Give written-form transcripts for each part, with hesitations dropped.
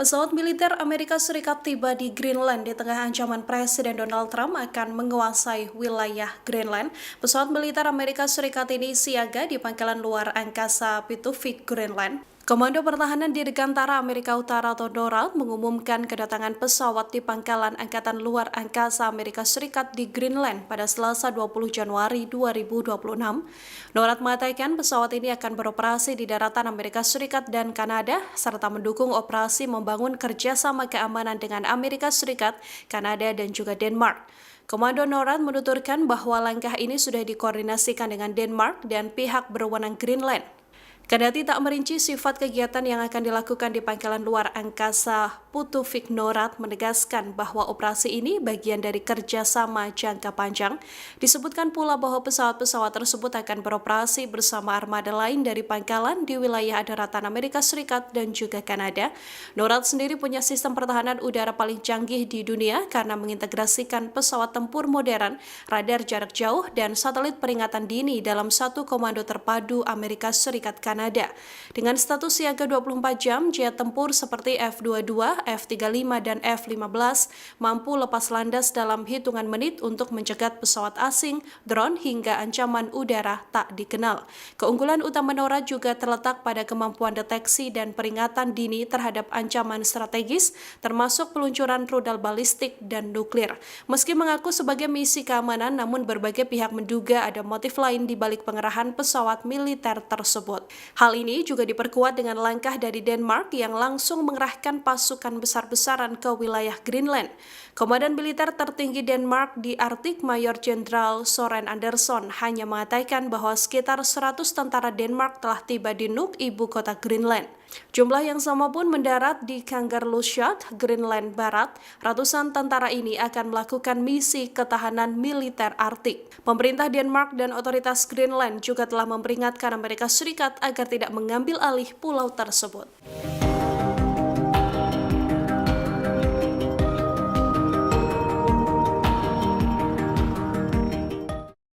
Pesawat militer Amerika Serikat tiba di Greenland di tengah ancaman Presiden Donald Trump akan menguasai wilayah Greenland. Pesawat militer Amerika Serikat ini siaga di pangkalan luar angkasa Pitufik, Greenland. Komando Pertahanan Dirgantara Amerika Utara atau NORAD mengumumkan kedatangan pesawat di pangkalan Angkatan Luar Angkasa Amerika Serikat di Greenland pada Selasa 20 Januari 2026. NORAD mengatakan pesawat ini akan beroperasi di daratan Amerika Serikat dan Kanada, serta mendukung operasi membangun kerjasama keamanan dengan Amerika Serikat, Kanada, dan juga Denmark. Komando NORAD menuturkan bahwa langkah ini sudah dikoordinasikan dengan Denmark dan pihak berwenang Greenland. Kendati tak merinci sifat kegiatan yang akan dilakukan di pangkalan luar angkasa Pitufik, NORAD menegaskan bahwa operasi ini bagian dari kerjasama jangka panjang. Disebutkan pula bahwa pesawat-pesawat tersebut akan beroperasi bersama armada lain dari pangkalan di wilayah daratan Amerika Serikat dan juga Kanada. NORAD sendiri punya sistem pertahanan udara paling canggih di dunia karena mengintegrasikan pesawat tempur modern, radar jarak jauh, dan satelit peringatan dini dalam satu komando terpadu Amerika Serikat Kanada. Dengan status siaga 24 jam, jet tempur seperti F-22, F-35, dan F-15 mampu lepas landas dalam hitungan menit untuk mencegat pesawat asing, drone, hingga ancaman udara tak dikenal. Keunggulan utama NORAD juga terletak pada kemampuan deteksi dan peringatan dini terhadap ancaman strategis, termasuk peluncuran rudal balistik dan nuklir. Meski mengaku sebagai misi keamanan, namun berbagai pihak menduga ada motif lain di balik pengerahan pesawat militer tersebut. Hal ini juga diperkuat dengan langkah dari Denmark yang langsung mengerahkan pasukan besar-besaran ke wilayah Greenland. Komandan militer tertinggi Denmark di Arktik, Mayor Jenderal Soren Anderson, hanya mengatakan bahwa sekitar 100 tentara Denmark telah tiba di Nuuk, ibu kota Greenland. Jumlah yang sama pun mendarat di Kangerlussuaq, Greenland Barat. Ratusan tentara ini akan melakukan misi ketahanan militer Arktik. Pemerintah Denmark dan otoritas Greenland juga telah memperingatkan Amerika Serikat agar tidak mengambil alih pulau tersebut.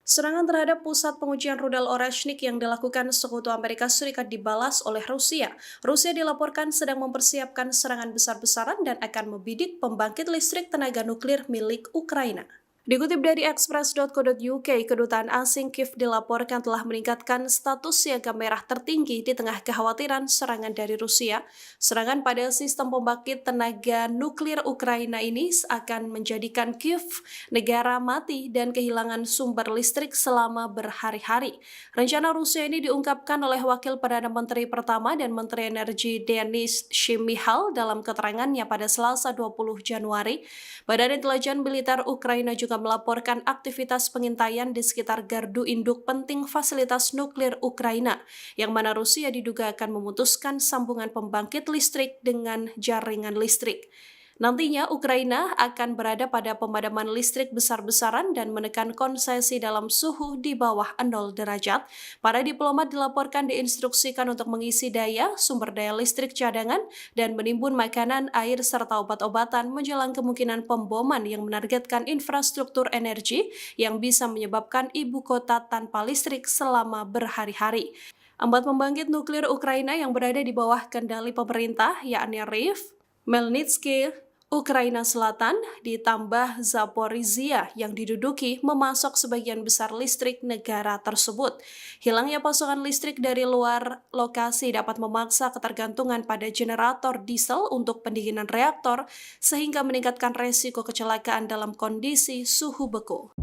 Serangan terhadap pusat pengujian rudal Oreshnik yang dilakukan Sekutu Amerika Serikat dibalas oleh Rusia. Rusia dilaporkan sedang mempersiapkan serangan besar-besaran dan akan membidik pembangkit listrik tenaga nuklir milik Ukraina. Dikutip dari Express.co.uk, kedutaan asing Kiev dilaporkan telah meningkatkan status siaga merah tertinggi di tengah kekhawatiran serangan dari Rusia. Serangan pada sistem pembangkit tenaga nuklir Ukraina ini akan menjadikan Kiev negara mati dan kehilangan sumber listrik selama berhari-hari. Rencana Rusia ini diungkapkan oleh Wakil Perdana Menteri pertama dan Menteri Energi Denis Shmyhal dalam keterangannya pada Selasa 20 Januari. Badan Intelijen Militer Ukraina juga melaporkan aktivitas pengintaian di sekitar gardu induk penting fasilitas nuklir Ukraina, yang mana Rusia diduga akan memutuskan sambungan pembangkit listrik dengan jaringan listrik. Nantinya Ukraina akan berada pada pemadaman listrik besar-besaran dan menekan konsesi dalam suhu di bawah 0 derajat. Para diplomat dilaporkan diinstruksikan untuk mengisi daya, sumber daya listrik cadangan, dan menimbun makanan, air, serta obat-obatan menjelang kemungkinan pemboman yang menargetkan infrastruktur energi yang bisa menyebabkan ibu kota tanpa listrik selama berhari-hari. 4 pembangkit nuklir Ukraina yang berada di bawah kendali pemerintah, yakni Rif, Melnitsky, Ukraina Selatan, ditambah Zaporizhia yang diduduki memasok sebagian besar listrik negara tersebut. Hilangnya pasokan listrik dari luar lokasi dapat memaksa ketergantungan pada generator diesel untuk pendinginan reaktor, sehingga meningkatkan resiko kecelakaan dalam kondisi suhu beku.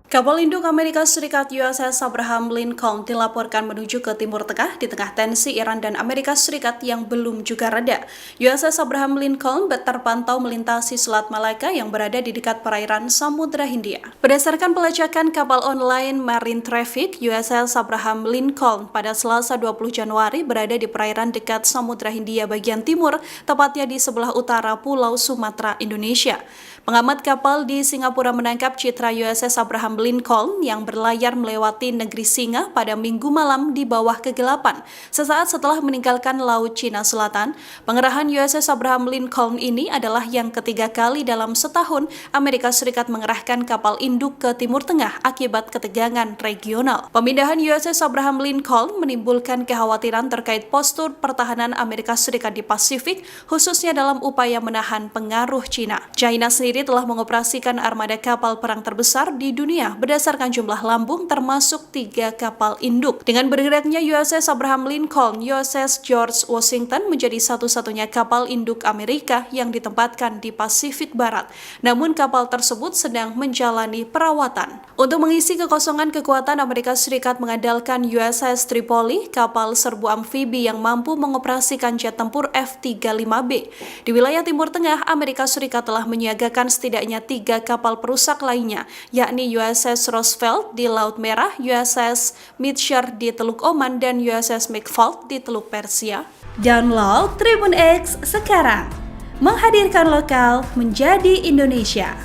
Kapal induk Amerika Serikat USS Abraham Lincoln dilaporkan menuju ke Timur Tengah di tengah tensi Iran dan Amerika Serikat yang belum juga reda. USS Abraham Lincoln terpantau melintasi Selat Malaka yang berada di dekat perairan Samudra Hindia. Berdasarkan pelacakan kapal online Marine Traffic, USS Abraham Lincoln pada Selasa 20 Januari berada di perairan dekat Samudra Hindia bagian timur, tepatnya di sebelah utara Pulau Sumatera, Indonesia. Pengamat kapal di Singapura menangkap citra USS Abraham Abraham Lincoln yang berlayar melewati negeri Singa pada Minggu malam di bawah kegelapan. Sesaat setelah meninggalkan Laut Cina Selatan, pengerahan USS Abraham Lincoln ini adalah yang ketiga kali dalam setahun Amerika Serikat mengerahkan kapal induk ke Timur Tengah akibat ketegangan regional. Pemindahan USS Abraham Lincoln menimbulkan kekhawatiran terkait postur pertahanan Amerika Serikat di Pasifik, khususnya dalam upaya menahan pengaruh Cina. China sendiri telah mengoperasikan armada kapal perang terbesar di dunia berdasarkan jumlah lambung termasuk 3 kapal induk. Dengan bergeraknya USS Abraham Lincoln, USS George Washington menjadi satu-satunya kapal induk Amerika yang ditempatkan di Pasifik Barat. Namun kapal tersebut sedang menjalani perawatan. Untuk mengisi kekosongan kekuatan, Amerika Serikat mengandalkan USS Tripoli, kapal serbu amfibi yang mampu mengoperasikan jet tempur F-35B. Di wilayah Timur Tengah, Amerika Serikat telah menyiagakan setidaknya 3 kapal perusak lainnya, yakni USS Roosevelt di Laut Merah, USS Mitchell di Teluk Oman, dan USS McFaul di Teluk Persia. Download Tribun X sekarang, menghadirkan lokal menjadi Indonesia.